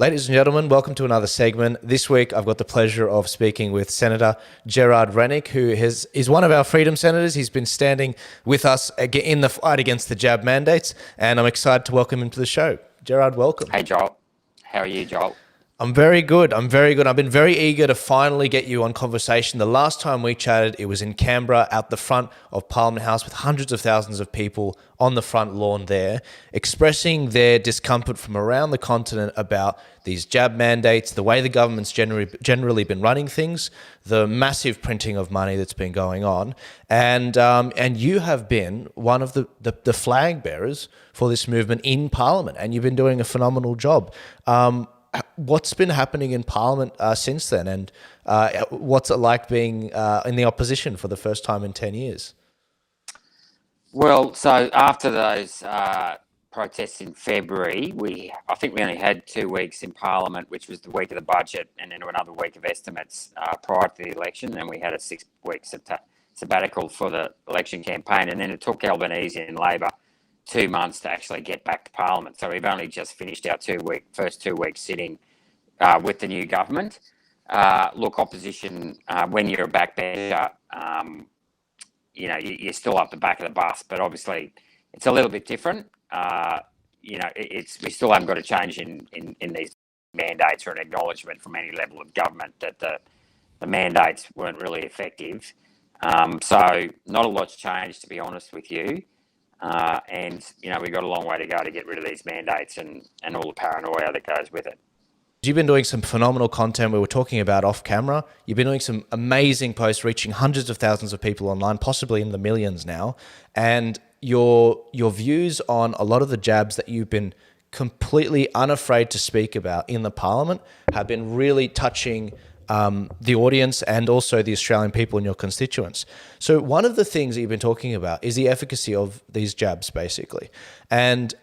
Ladies and gentlemen, welcome to another segment. This week, I've got the pleasure of speaking with Senator Gerard Rennick, who is one of our freedom senators. He's been standing with us in the fight against the jab mandates, and I'm excited to welcome him to the show. Gerard, welcome. Hey, Joel. How are you, Joel? I'm very good. I've been very eager to finally get you on conversation. The last time we chatted, it was in Canberra, out the front of Parliament House, with hundreds of thousands of people on the front lawn there, expressing their discomfort from around the continent about these jab mandates, the way the government's generally been running things, the massive printing of money that's been going on, and you have been one of the flag bearers for this movement in Parliament, and you've been doing a phenomenal job. What's been happening in Parliament since then, and what's it like being in the opposition for the first time in 10 years? Well, so after those protests in February, I think we only had 2 weeks in Parliament, which was the week of the budget, and then another week of estimates prior to the election, and we had a 6-week sabbatical for the election campaign, and then it took Albanese and Labor 2 months to actually get back to Parliament. So we've only just finished our first 2 weeks sitting with the new government. Look, opposition, when you're a backbencher, you're still up the back of the bus, but obviously it's a little bit different. We still haven't got a change in these mandates or an acknowledgement from any level of government that the mandates weren't really effective. So not a lot's changed, to be honest with you. We've got a long way to go to get rid of these mandates and all the paranoia that goes with it. You've been doing some phenomenal content we were talking about off camera. You've been doing some amazing posts reaching hundreds of thousands of people online, possibly in the millions now. And your views on a lot of the jabs that you've been completely unafraid to speak about in the Parliament have been really touching the audience and also the Australian people and your constituents. So one of the things that you've been talking about is the efficacy of these jabs, basically. And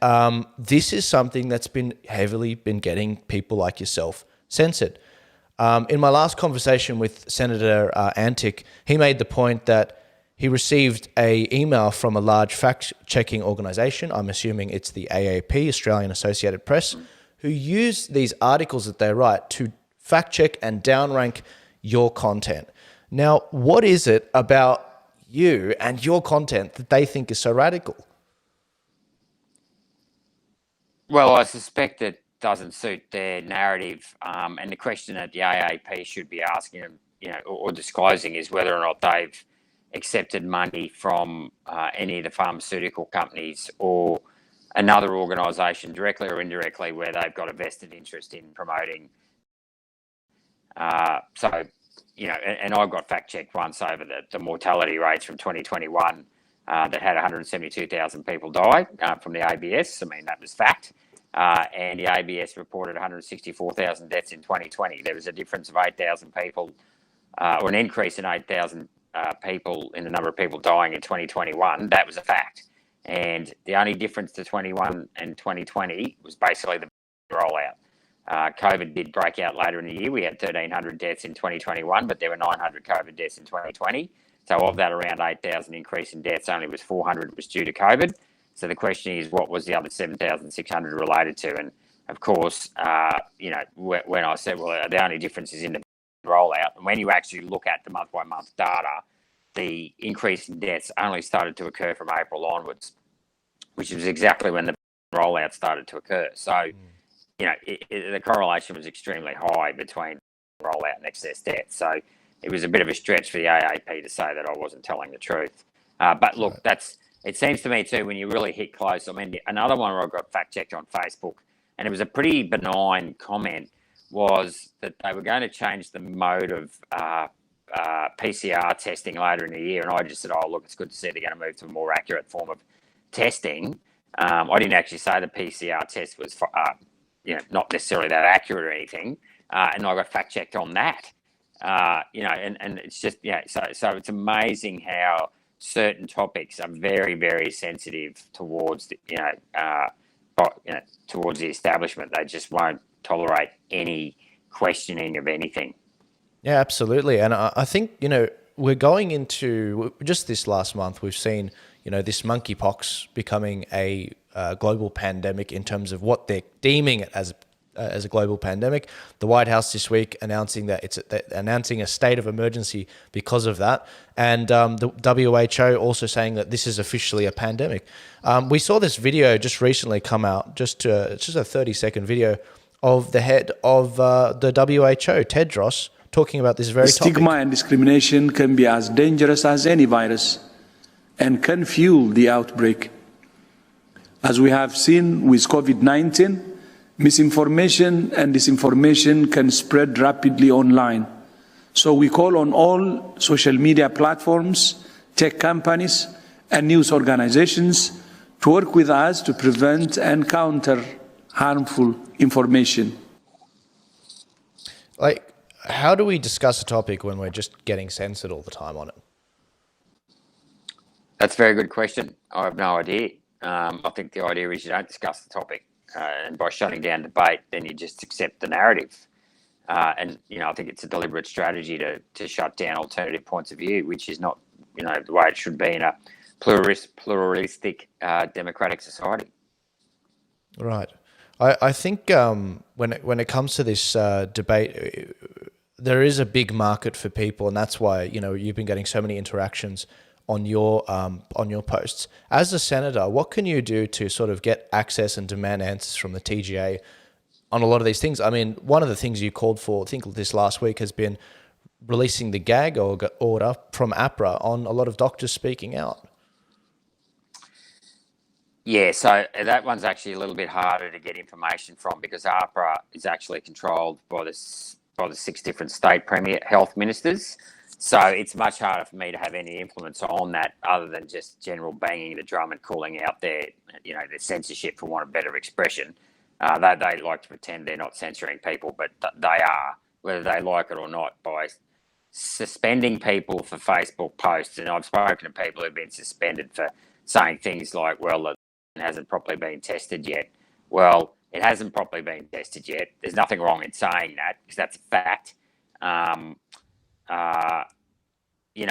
this is something that's been heavily getting people like yourself censored. In my last conversation with Senator Antic, he made the point that he received an email from a large fact-checking organisation, I'm assuming it's the AAP, Australian Associated Press, who use these articles that they write to fact check and downrank your content. Now, what is it about you and your content that they think is so radical? Well, I suspect it doesn't suit their narrative. And the question that the AAP should be asking them, or disclosing, is whether or not they've accepted money from any of the pharmaceutical companies or another organisation, directly or indirectly, where they've got a vested interest in promoting. And I got fact-checked once over the mortality rates from 2021 that had 172,000 people die from the ABS. I mean, that was fact. And the ABS reported 164,000 deaths in 2020. There was a difference of 8,000 people, or an increase in 8,000 people in the number of people dying in 2021. That was a fact. And the only difference to 21 and 2020 was basically the rollout. COVID did break out later in the year. We had 1,300 deaths in 2021, but there were 900 COVID deaths in 2020. So of that, around 8,000 increase in deaths, only was 400 was due to COVID. So the question is, what was the other 7,600 related to? And of course, when I said, well, the only difference is in the rollout. And when you actually look at the month-by-month data, the increase in deaths only started to occur from April onwards, which was exactly when the rollout started to occur. So, the correlation was extremely high between rollout and excess deaths. So it was a bit of a stretch for the AAP to say that I wasn't telling the truth. But look, it seems to me too, when you really hit close. I mean, another one where I got fact checked on Facebook, and it was a pretty benign comment, was that they were going to change the mode of PCR testing later in the year. And I just said, oh, look, it's good to see they're going to move to a more accurate form of testing. I didn't actually say the PCR test was not necessarily that accurate or anything. And I got fact checked on that. And it's just, so it's amazing how certain topics are very, very sensitive towards towards the establishment. They just won't tolerate any questioning of anything. Yeah, absolutely. And I think, we're going into, just this last month, we've seen, this monkeypox becoming a global pandemic in terms of what they're deeming it as as a global pandemic. The White House this week announcing that announcing a state of emergency because of that, and the WHO also saying that this is officially a pandemic. We saw this video just recently come out, just a 30-second video of the head of the WHO, Tedros, talking about this very topic. Stigma and discrimination can be as dangerous as any virus and can fuel the outbreak. As we have seen with COVID-19, misinformation and disinformation can spread rapidly online. So we call on all social media platforms, tech companies, and news organizations to work with us to prevent and counter harmful information. Like, how do we discuss a topic when we're just getting censored all the time on it? That's a very good question. I have no idea. I think the idea is you don't discuss the topic, and by shutting down debate, then you just accept the narrative. And I think it's a deliberate strategy to shut down alternative points of view, which is not the way it should be in a pluralistic democratic society. Right. I think when it comes to this debate, there is a big market for people, and that's why you've been getting so many interactions on your posts. As a senator, what can you do to sort of get access and demand answers from the TGA on a lot of these things? I mean, one of the things you called for, I think this last week, has been releasing the gag order from APRA on a lot of doctors speaking out. Yeah, so that one's actually a little bit harder to get information from because APRA is actually controlled by the 6 different state premier health ministers. So it's much harder for me to have any influence on that other than just general banging the drum and calling out their censorship, for want of better expression. They like to pretend they're not censoring people, but they are, whether they like it or not, by suspending people for Facebook posts. And I've spoken to people who've been suspended for saying things like, well, it hasn't properly been tested yet. Well, it hasn't properly been tested yet. There's nothing wrong in saying that because that's a fact.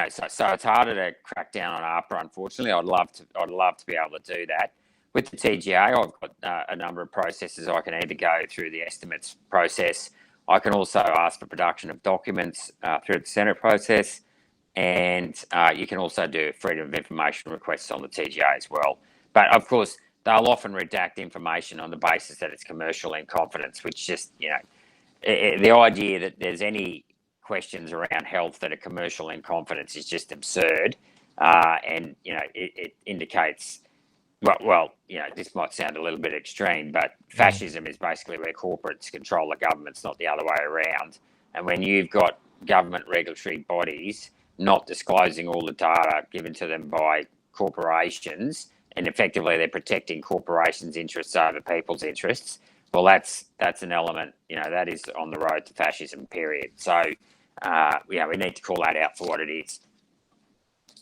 So it's harder to crack down on APRA. Unfortunately, I'd love to be able to do that. With the TGA, I've got a number of processes. I can either go through the estimates process. I can also ask for production of documents through the Senate process, and you can also do freedom of information requests on the TGA as well. But of course, they'll often redact information on the basis that it's commercial in confidence, which just the idea that there's any questions around health that are commercial in confidence is just absurd, and it indicates this might sound a little bit extreme, but fascism is basically where corporates control the governments, not the other way around. And when you've got government regulatory bodies not disclosing all the data given to them by corporations, and effectively they're protecting corporations' interests over people's interests, well, that's an element that is on the road to fascism, period. So we need to call that out for what it is.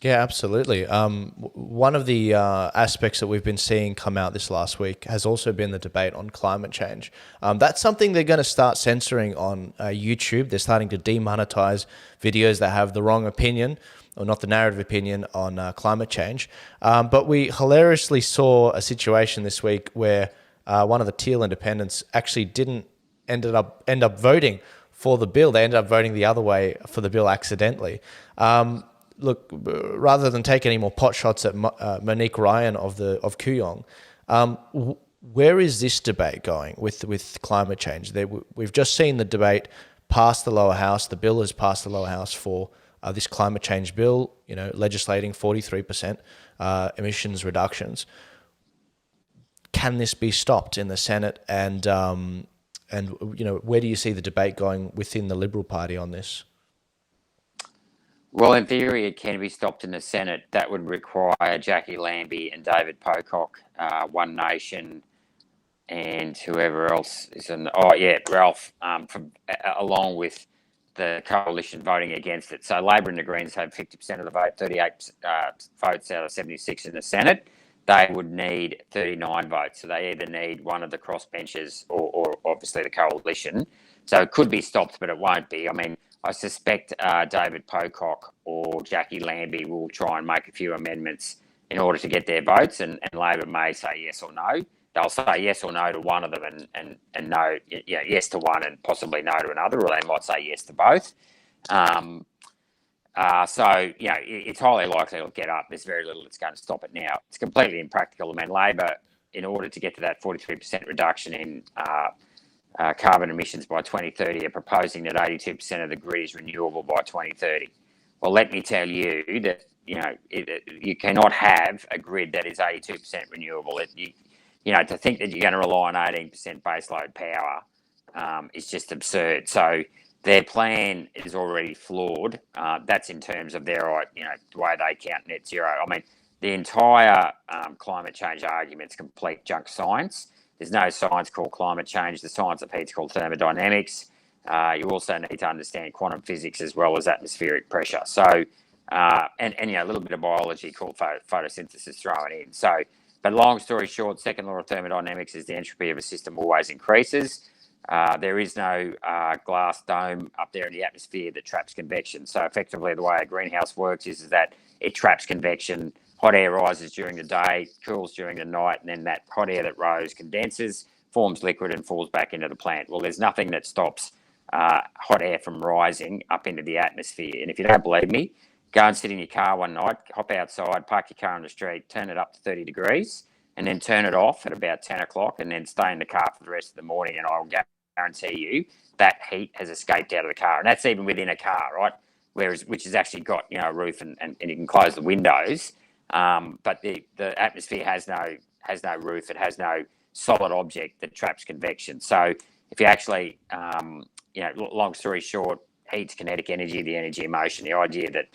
Yeah, absolutely. One of the aspects that we've been seeing come out this last week has also been the debate on climate change. That's something they're going to start censoring on YouTube. They're starting to demonetize videos that have the wrong opinion, or not the narrative opinion, on climate change. But we hilariously saw a situation this week where one of the Teal independents actually didn't end up voting for the bill. They ended up voting the other way for the bill accidentally. Look, rather than take any more pot shots at Monique Ryan of Kooyong, where is this debate going with climate change? We've just seen the debate pass the lower house. The bill has passed the lower house for this climate change bill, legislating 43% emissions reductions. Can this be stopped in the Senate? And where do you see the debate going within the Liberal Party on this? Well, in theory, it can be stopped in the Senate. That would require Jackie Lambie and David Pocock, One Nation, and whoever else is in. Ralph, along with the coalition voting against it. So Labor and the Greens have 50% of the vote, 38 votes out of 76 in the Senate. They would need 39 votes. So they either need one of the crossbenchers or obviously the coalition. So it could be stopped, but it won't be. I mean, I suspect David Pocock or Jackie Lambie will try and make a few amendments in order to get their votes, and Labor may say yes or no. they'll say yes or no to one of them and no, yes to one and possibly no to another, or they might say yes to both. So, it's highly likely it'll get up. There's very little that's going to stop it now. It's completely impractical. I mean, Labor, in order to get to that 43% reduction in carbon emissions by 2030, are proposing that 82% of the grid is renewable by 2030. Well, let me tell you that, you cannot have a grid that is 82% renewable. To think that you're going to rely on 18% baseload power is just absurd. So their plan is already flawed. That's in terms of their, the way they count net zero. I mean, the entire climate change argument's complete junk science. There's no science called climate change. The science of heat's called thermodynamics. You also need to understand quantum physics as well as atmospheric pressure. So, and a little bit of biology called photosynthesis thrown in. So, but long story short, second law of thermodynamics is the entropy of a system always increases. There is no glass dome up there in the atmosphere that traps convection. So effectively the way a greenhouse works is that it traps convection. Hot air rises during the day, cools during the night, and then that hot air that rose condenses, forms liquid and falls back into the plant. Well, there's nothing that stops hot air from rising up into the atmosphere. And if you don't believe me, go and sit in your car one night, hop outside, park your car on the street, turn it up to 30 degrees, and then turn it off at about 10 o'clock, and then stay in the car for the rest of the morning, and I'll guarantee you that heat has escaped out of the car. And that's even within a car, right? Which has actually got, a roof and you can close the windows. But the atmosphere has no roof. It has no solid object that traps convection. So if you actually, long story short, heat's kinetic energy, the energy of motion, the idea that,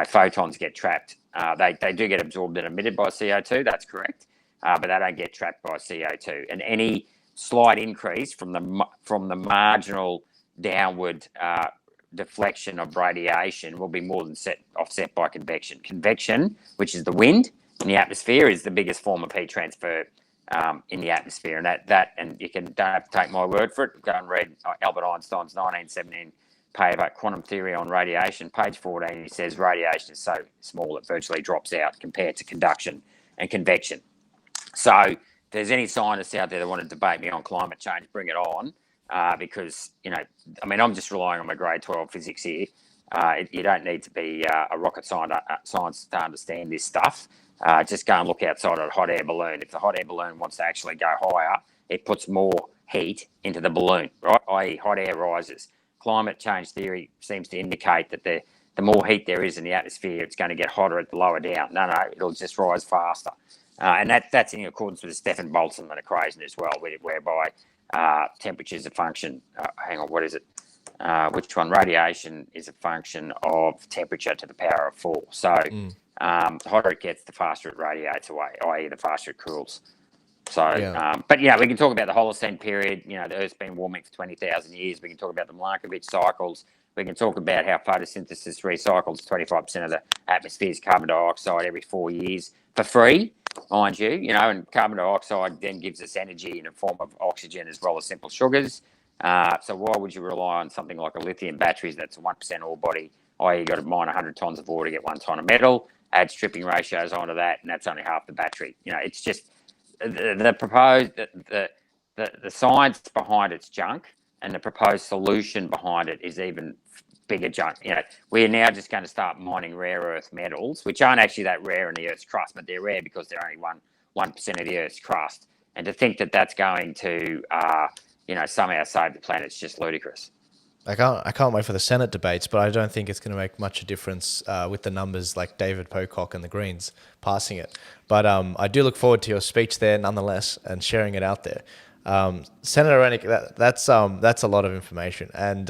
photons get trapped. They do get absorbed and emitted by CO2, that's correct. But they don't get trapped by CO2. And any slight increase from the marginal downward deflection of radiation will be more than offset by convection. Convection, which is the wind in the atmosphere, is the biggest form of heat transfer in the atmosphere. And and you don't have to take my word for it. Go and read Albert Einstein's 1917 paper, Quantum Theory on Radiation, page 14. He says radiation is so small it virtually drops out compared to conduction and convection. So if there's any scientists out there that want to debate me on climate change, bring it on, because, I'm just relying on my grade 12 physics here. You don't need to be a rocket science to understand this stuff. Just go and look outside at a hot air balloon. If the hot air balloon wants to actually go higher, it puts more heat into the balloon, right? i.e. hot air rises. Climate change theory seems to indicate that the more heat there is in the atmosphere, it's going to get hotter at the lower down. No, it'll just rise faster. And that's in accordance with the Stefan Boltzmann equation as well, whereby temperature is a function. Hang on, what is it? Which one? Radiation is a function of temperature to the power of 4. So the hotter it gets, the faster it radiates away, i.e. the faster it cools. So, but we can talk about the Holocene period. The Earth's been warming for 20,000 years. We can talk about the Milankovitch cycles. We can talk about how photosynthesis recycles 25% of the atmosphere's carbon dioxide every 4 years for free, mind you. And carbon dioxide then gives us energy in the form of oxygen as well as simple sugars. So why would you rely on something like a lithium batteries that's a 1% ore body, i.e. you've got to mine 100 tonnes of ore to get 1 tonne of metal, add stripping ratios onto that, and that's only half the battery. It's just the proposed, the science behind it's junk, and the proposed solution behind it is even bigger junk. We're now just going to start mining rare earth metals, which aren't actually that rare in the Earth's crust, but they're rare because they're only 1% of the Earth's crust. And to think that that's going to somehow save the planet is just ludicrous. I can't wait for the Senate debates, but I don't think it's going to make much of a difference with the numbers like David Pocock and the Greens passing it. But I do look forward to your speech there nonetheless and sharing it out there. Senator Rennick, that's a lot of information. And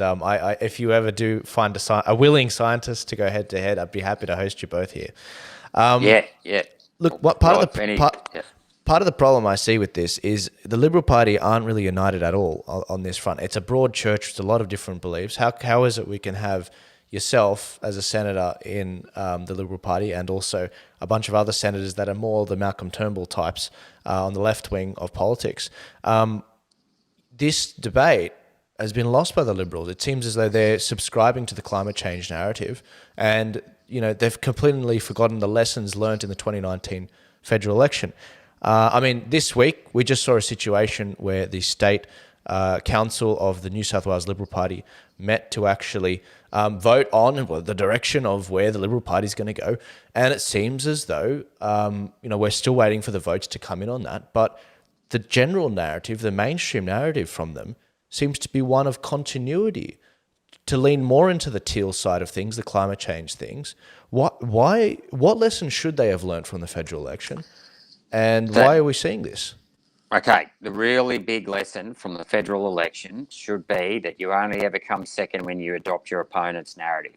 if you ever do find a willing scientist to go head to head, I'd be happy to host you both here. Look, what part of the problem I see with this is the Liberal Party aren't really united at all on this front. It's a broad church with a lot of different beliefs. How is it we can have yourself as a senator in the Liberal Party and also a bunch of other senators that are more the Malcolm Turnbull types on the left wing of politics? This debate has been lost by the Liberals. It seems as though they're subscribing to the climate change narrative and they've completely forgotten the lessons learned in the 2019 federal election. I mean, this week we just saw a situation where the state council of the New South Wales Liberal Party met to actually vote on the direction of where the Liberal Party is going to go, and it seems as though we're still waiting for the votes to come in on that. But the general narrative, the mainstream narrative from them, seems to be one of continuity, to lean more into the teal side of things, the climate change things. What lessons should they have learned from the federal election? And why are we seeing this? Okay, the really big lesson from the federal election should be that you only ever come second when you adopt your opponent's narrative.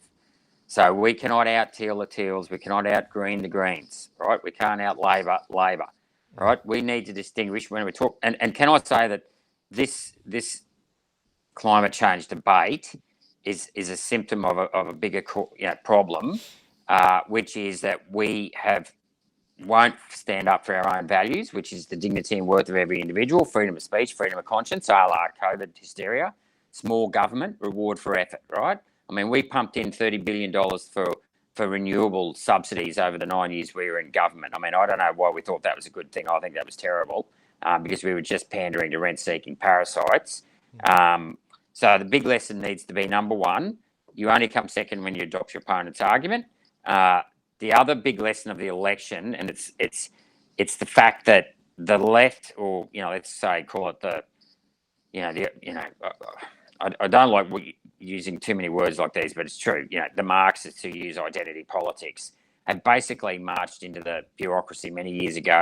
So we cannot out-teal the teals, we cannot out-green the greens, right? We can't out-Labor, right? We need to distinguish when we talk. And can I say that this climate change debate is a symptom of a bigger problem, which is that we won't stand up for our own values, which is the dignity and worth of every individual, freedom of speech, freedom of conscience, a la COVID hysteria, small government, reward for effort, right? I mean, we pumped in $30 billion for renewable subsidies over the 9 years we were in government. I mean, I don't know why we thought that was a good thing. I think that was terrible because we were just pandering to rent-seeking parasites. So the big lesson needs to be, number one, you only come second when you adopt your opponent's argument. The other big lesson of the election, and it's the fact that the left, or let's say call it I don't like using too many words like these, but it's true. The Marxists who use identity politics have basically marched into the bureaucracy many years ago.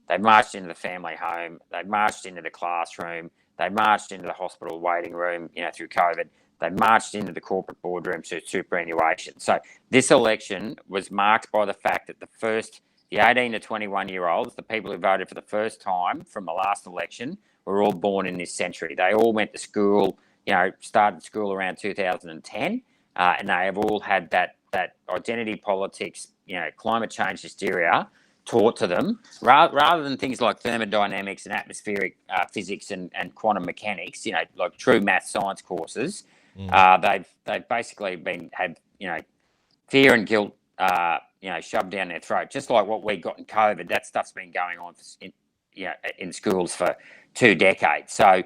They marched into the family home. They marched into the classroom. They marched into the hospital waiting room. Through COVID. They marched into the corporate boardroom through superannuation. So this election was marked by the fact that the 18 to 21-year-olds, the people who voted for the first time from the last election, were all born in this century. They all went to school, started school around 2010, and they have all had that identity politics, climate change hysteria taught to them, rather than things like thermodynamics and atmospheric physics and quantum mechanics, like true math science courses. They've basically had fear and guilt shoved down their throat, just like what we got in COVID. That stuff's been going on in schools for 2 decades. So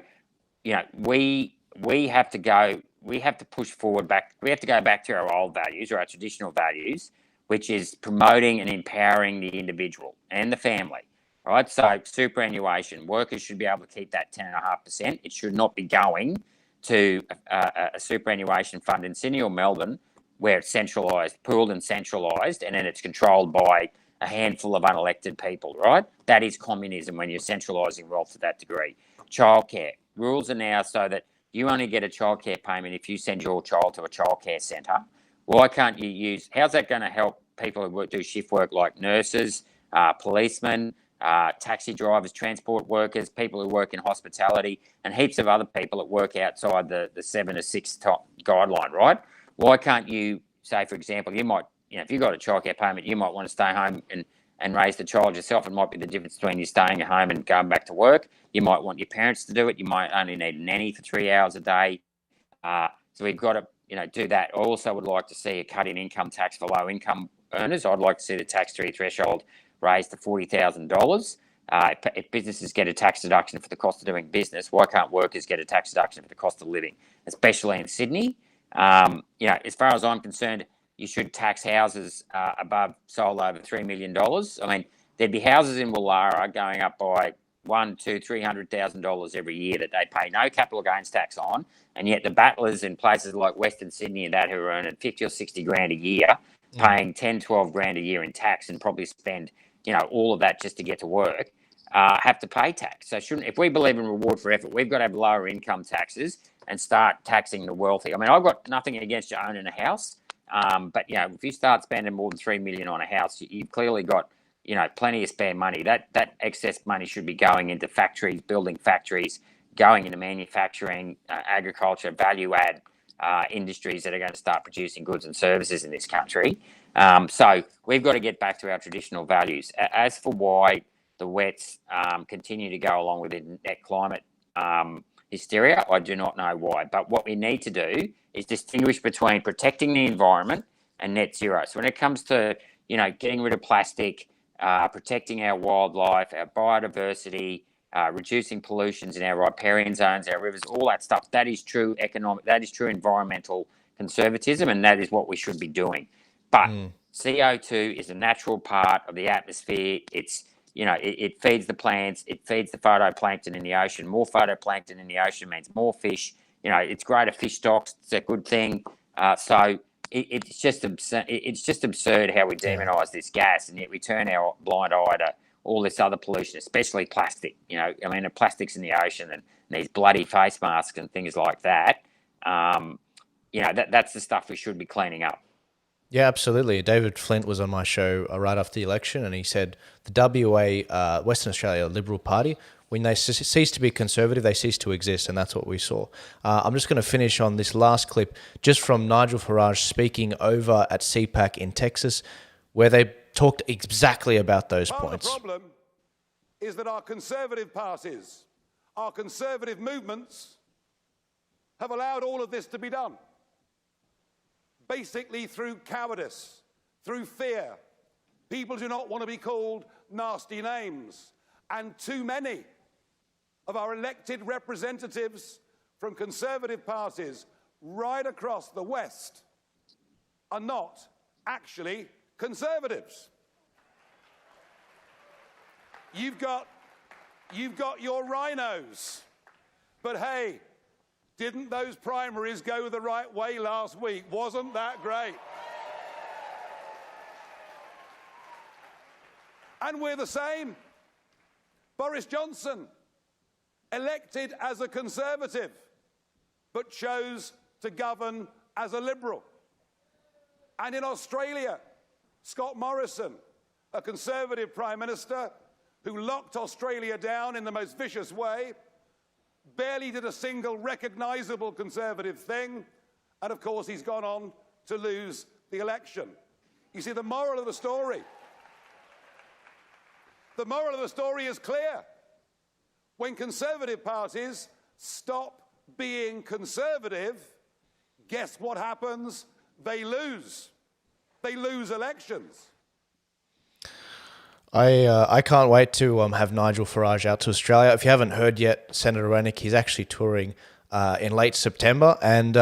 we have to push forward back. We have to go back to our old values, or our traditional values, which is promoting and empowering the individual and the family. Right. So superannuation, workers should be able to keep that 10.5%. It should not be going to a superannuation fund in Sydney or Melbourne where it's centralised, pooled and centralised, and then it's controlled by a handful of unelected people, right? That is communism when you're centralising wealth to that degree. Childcare. Rules are now so that you only get a childcare payment if you send your child to a childcare centre. Why can't you how's that going to help people who do shift work like nurses, policemen, taxi drivers, transport workers, people who work in hospitality, and heaps of other people that work outside the 7 to 6 top guideline, right? Why can't you say, for example, you might, if you've got a childcare payment, you might want to stay home and raise the child yourself. It might be the difference between you staying at home and going back to work. You might want your parents to do it. You might only need a nanny for 3 hours a day. So we've got to, do that. I also would like to see a cut in income tax for low income earners. I'd like to see the tax-free threshold raised to $40,000. If businesses get a tax deduction for the cost of doing business, why can't workers get a tax deduction for the cost of living, especially in Sydney? As far as I'm concerned, you should tax houses sold over $3 million. I mean, there'd be houses in Woollahra going up by $300,000 every year that they pay no capital gains tax on, and yet the battlers in places like Western Sydney and that who are earning 50 or 60 grand a year, paying 10, 12 grand a year in tax, and probably spend all of that just to get to work, have to pay tax. So if we believe in reward for effort, we've got to have lower income taxes and start taxing the wealthy. I mean, I've got nothing against you owning a house, but if you start spending more than $3 million on a house, you've clearly got plenty of spare money. That excess money should be going into factories, building factories, going into manufacturing, agriculture, value add industries that are going to start producing goods and services in this country. So we've got to get back to our traditional values. As for why the wets continue to go along with the net climate hysteria, I do not know why. But what we need to do is distinguish between protecting the environment and net zero. So when it comes to getting rid of plastic, protecting our wildlife, our biodiversity, reducing pollutions in our riparian zones, our rivers, all that stuff. That is true that is true environmental conservatism, and that is what we should be doing. But CO2 is a natural part of the atmosphere. It's, it feeds the plants, it feeds the phytoplankton in the ocean. More phytoplankton in the ocean means more fish. It's greater fish stocks. It's a good thing. So it's just absurd how we demonise this gas, and yet we turn our blind eye to all this other pollution, especially plastic. The plastics in the ocean and these bloody face masks and things like that. That's the stuff we should be cleaning up. Yeah, absolutely. David Flint was on my show right after the election, and he said the WA, Western Australia Liberal Party, when they cease to be conservative, they cease to exist, and that's what we saw. I'm just going to finish on this last clip just from Nigel Farage speaking over at CPAC in Texas, where they talked exactly about those points. The problem is that our conservative parties, our conservative movements have allowed all of this to be done. Basically through cowardice, through fear. People do not want to be called nasty names. And too many of our elected representatives from conservative parties right across the West are not actually conservatives. You've got your rhinos, but hey, didn't those primaries go the right way last week? Wasn't that great? And we're the same. Boris Johnson, elected as a Conservative, but chose to govern as a Liberal. And in Australia, Scott Morrison, a Conservative Prime Minister who locked Australia down in the most vicious way, barely did a single recognisable Conservative thing, and of course he's gone on to lose the election. You see, the moral of the story is clear. When Conservative parties stop being conservative, guess what happens? They lose. They lose elections. I can't wait to have Nigel Farage out to Australia. If you haven't heard yet, Senator Rennick, he's actually touring in late September. And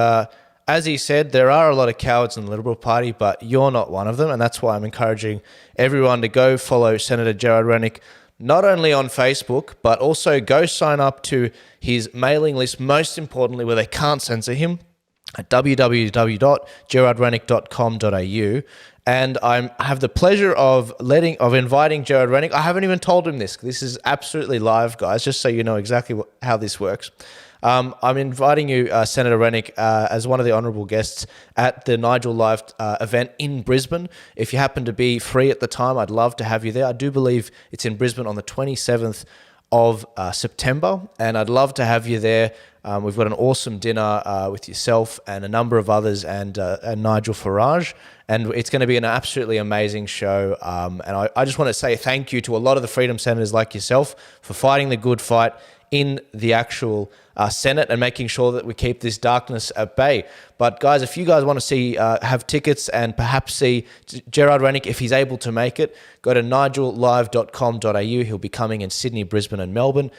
as he said, there are a lot of cowards in the Liberal Party, but you're not one of them. And that's why I'm encouraging everyone to go follow Senator Gerard Rennick, not only on Facebook, but also go sign up to his mailing list, most importantly, where they can't censor him, at www.gerardrennick.com.au. And I have the pleasure of inviting Gerard Rennick. I haven't even told him this. This is absolutely live, guys, just so you know exactly how this works. I'm inviting you, Senator Rennick, as one of the honourable guests at the Nigel Live event in Brisbane. If you happen to be free at the time, I'd love to have you there. I do believe it's in Brisbane on the 27th of September, and I'd love to have you there. We've got an awesome dinner with yourself and a number of others and Nigel Farage, and it's going to be an absolutely amazing show. And I just want to say thank you to a lot of the Freedom Senators like yourself for fighting the good fight in the actual Senate and making sure that we keep this darkness at bay. But guys, if you guys want to have tickets and perhaps see Gerard Rennick, if he's able to make it, go to nigelive.com.au. He'll be coming in Sydney, Brisbane and Melbourne.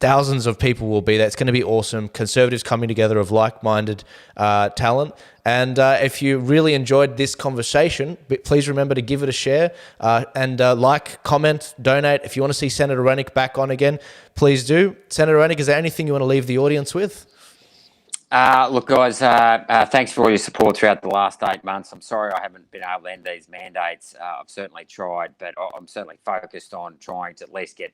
Thousands of people will be there. It's going to be awesome. Conservatives coming together of like-minded talent. And if you really enjoyed this conversation, please remember to give it a share and like, comment, donate. If you want to see Senator Rennick back on again, please do. Senator Rennick, is there anything you want to leave the audience with? Look, guys, thanks for all your support throughout the last 8 months. I'm sorry I haven't been able to end these mandates. I've certainly tried, but I'm certainly focused on trying to at least get,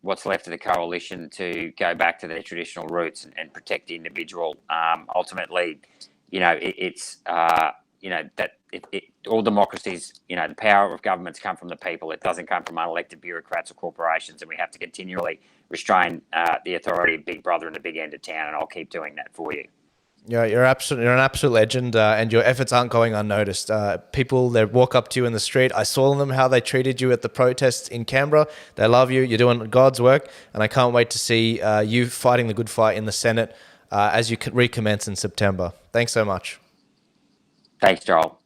what's left of the coalition to go back to their traditional roots and protect the individual. Ultimately, all democracies, the power of governments come from the people. It doesn't come from unelected bureaucrats or corporations, and we have to continually restrain the authority of Big Brother in the big end of town, and I'll keep doing that for you. Yeah, you're an absolute legend, and your efforts aren't going unnoticed. People, they walk up to you in the street. I saw them, how they treated you at the protests in Canberra. They love you. You're doing God's work, and I can't wait to see you fighting the good fight in the Senate as you recommence in September. Thanks so much. Thanks, Joel.